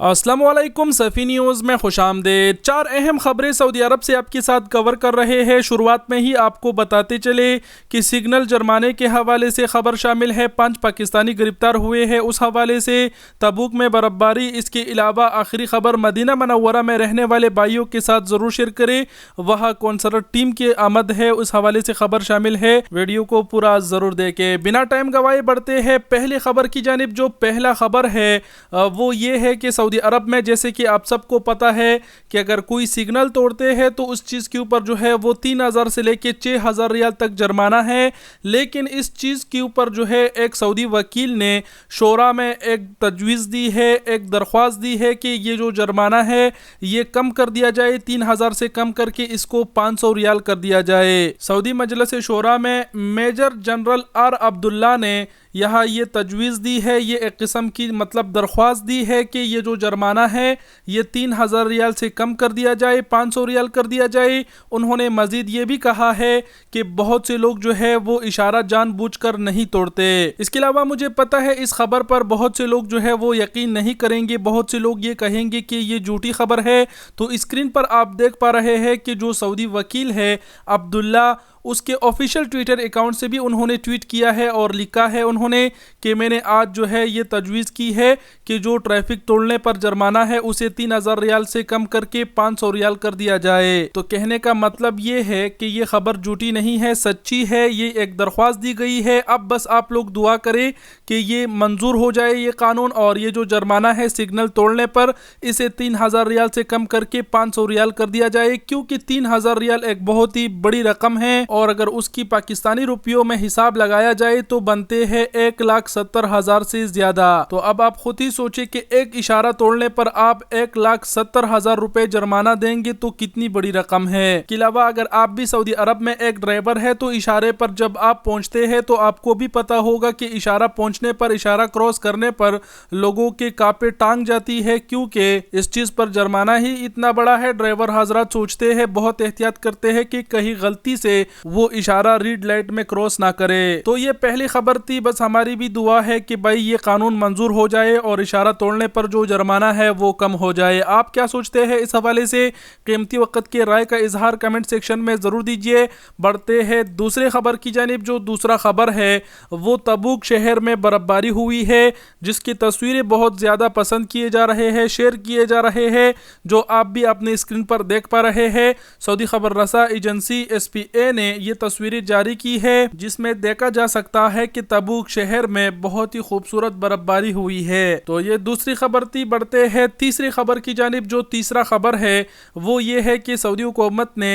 अस्सलाम वालेकुम सफ़ी न्यूज़ में खुश आमदेद। 4 अहम खबरें सऊदी अरब से आपके साथ कवर कर रहे हैं। शुरुआत में ही आपको बताते चले कि सिग्नल जुर्माने के हवाले से खबर शामिल है। 5 पाकिस्तानी गिरफ्तार हुए हैं, उस हवाले से तबूक में बर्फबारी। इसके अलावा आखिरी खबर मदीना मनव्वरा में रहने वाले भाइयों के साथ ज़रूर शेयर करें, वहाँ कौंसलर टीम की आमद है, उस हवाले से खबर शामिल है। वीडियो को पूरा ज़रूर देखें। बिना टाइम गवाए बढ़ते हैं पहली खबर की जानिब। जो पहला खबर है वो ये है कि सऊदी अरब में, जैसे कि आप सबको पता है कि अगर कोई सिग्नल तोड़ते हैं तो उस चीज़ के ऊपर जो है वो 3000 से लेके 6000 रियाल तक जुर्माना है। लेकिन इस चीज़ के ऊपर जो है एक सऊदी वकील ने शोरा में एक तजवीज़ दी है, एक दरख्वास्त दी है कि ये जो जुर्माना है ये कम कर दिया जाए, 3000 से कम करके इसको 500 रियाल कर दिया जाए। सऊदी मजलिस शोरा में मेजर जनरल आर अब्दुल्ला ने यहाँ ये तजवीज़ दी है, ये एक किस्म की मतलब दरख्वास्त दी है कि ये जो जुर्माना है ये 3000 रियाल से कम कर दिया जाए, 500 रियाल कर दिया जाए। उन्होंने मज़ीद ये भी कहा है कि बहुत से लोग जो है वो इशारा जानबूझकर नहीं तोड़ते। इसके अलावा मुझे पता है इस खबर पर बहुत से लोग जो है वो यकीन नहीं करेंगे, बहुत से लोग ये कहेंगे कि ये झूठी खबर है। तो स्क्रीन पर आप देख पा रहे हैं कि जो सऊदी वकील है अब्दुल्ला, उसके ऑफिशियल ट्विटर अकाउंट से भी उन्होंने ट्वीट किया है और लिखा है उन्होंने कि मैंने आज जो है ये तजवीज़ की है कि जो ट्रैफिक तोड़ने पर जुर्माना है उसे 3000 रियाल से कम करके 500 रियाल कर दिया जाए। तो कहने का मतलब ये है कि ये खबर झूठी नहीं है, सच्ची है। ये एक दरख्वास्त दी गई है। अब बस आप लोग दुआ करें कि ये मंजूर हो जाए ये कानून, और ये जो जुर्माना है सिग्नल तोड़ने पर इसे 3000 रियाल से कम करके 500 रियाल कर दिया जाए, क्योंकि 3000 रियाल एक बहुत ही बड़ी रकम है और अगर उसकी पाकिस्तानी रुपयों में हिसाब लगाया जाए तो बनते हैं 1,70,000 से ज्यादा। तो अब आप खुद ही सोचे कि एक इशारा तोड़ने पर आप 1,70,000 रुपए जुर्माना देंगे तो कितनी बड़ी रकम है। इसके अलावा अगर आप भी सऊदी अरब में एक ड्राइवर है तो इशारे पर जब आप पहुंचते हैं तो आपको भी पता होगा कि इशारा पहुंचने पर, इशारा क्रॉस करने पर लोगों के कांपे टांग जाती है, क्योंकि इस चीज पर जुर्माना ही इतना बड़ा है। ड्राइवर हजरात सोचते हैं, बहुत एहतियात करते हैं कि कहीं गलती से वो इशारा रीड लाइट में क्रॉस ना करे। तो ये पहली खबर थी। बस हमारी भी दुआ है कि भाई ये कानून मंजूर हो जाए और इशारा तोड़ने पर जो जुर्माना है वो कम हो जाए। आप क्या सोचते हैं इस हवाले से? कीमती वक्त के राय का इजहार कमेंट सेक्शन में जरूर दीजिए। बढ़ते हैं दूसरे खबर की जानिब। जो दूसरा खबर है वो तबूक शहर में बर्फबारी हुई है, जिसकी तस्वीरें बहुत ज्यादा पसंद किए जा रहे हैं, शेयर किए जा रहे हैं, जो आप भी अपने स्क्रीन पर देख पा रहे हैं। सऊदी खबर रसा एजेंसी SPA ने ये तस्वीरें जारी की है, जिसमें देखा जा सकता है कि तबूक शहर में बहुत ही खूबसूरत बर्फबारी हुई है। तो ये दूसरी खबर थी। बढ़ते हैं तीसरी खबर की जानिब। जो तीसरा खबर है वो ये है कि सऊदी हुकूमत ने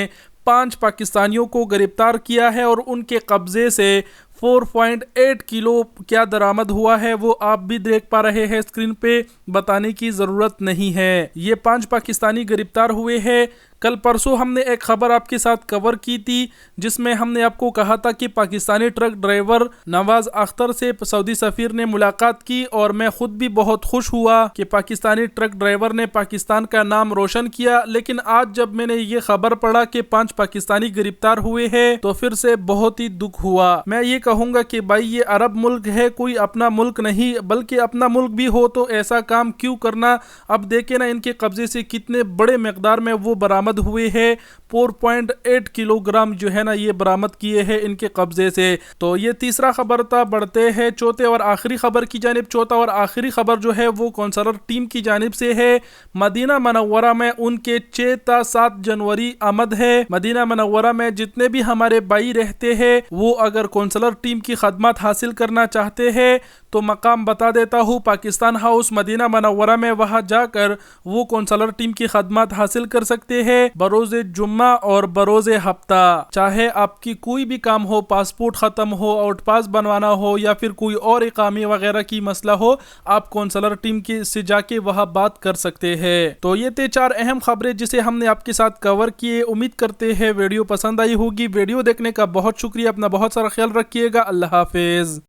5 पाकिस्तानियों को गिरफ्तार किया है और उनके कब्जे से 4.8 किलो क्या दरामद हुआ है वो आप भी देख पा रहे हैं स्क्रीन पे, बताने की ज़रूरत नहीं है। ये 5 पाकिस्तानी गिरफ्तार हुए हैं। कल परसों हमने एक खबर आपके साथ कवर की थी जिसमें हमने आपको कहा था कि पाकिस्तानी ट्रक ड्राइवर नवाज अख्तर से सऊदी सफ़ीर ने मुलाकात की, और मैं खुद भी बहुत खुश हुआ कि पाकिस्तानी ट्रक ड्राइवर ने पाकिस्तान का नाम रोशन किया। लेकिन आज जब मैंने ये खबर पढ़ा कि 5 पाकिस्तानी गिरफ्तार हुए हैं तो फिर से बहुत ही दुख हुआ। मैं ये कहूँगा कि भाई ये अरब मुल्क है, कोई अपना मुल्क नहीं, बल्कि अपना मुल्क भी हो तो ऐसा काम क्यों करना। अब देखे ना इनके कब्जे से कितने बड़े मकदार में वो बरामद हुए हैं। 4.8 किलोग्राम जो है ना ये बरामद किए हैं इनके कब्जे से। तो ये तीसरा खबर था। बढ़ते हैं चौथे और आखिरी खबर की जानिब। चौथा और आखिरी खबर जो है वो कौंसलर टीम की जानिब से है। मदीना मनव्वरा में उनके 6 ta 7 जनवरी आमद है। मदीना मनव्वरा में जितने भी हमारे भाई रहते हैं वो अगर कौंसलर टीम की खदमात हासिल करना चाहते हैं तो मकाम बता देता हूँ, पाकिस्तान हाउस मदीना मनव्वरा में, वहाँ जाकर वो कौंसलर टीम की खदमात हासिल कर सकते हैं बरोज़े जुम्मा और बरोज़े हफ्ता। चाहे आपकी कोई भी काम हो, पासपोर्ट ख़त्म हो, आउट पास बनवाना हो, या फिर कोई और इकामी वगैरह की मसला हो, आप कौंसलर टीम के से जाके वहाँ बात कर सकते हैं। तो ये थे 4 अहम खबरें जिसे हमने आपके साथ कवर किए। उम्मीद करते हैं वीडियो पसंद आई होगी। वीडियो देखने का बहुत शुक्रिया। अपना बहुत सारा ख्याल रखिएगा। अल्लाह हाफिज़।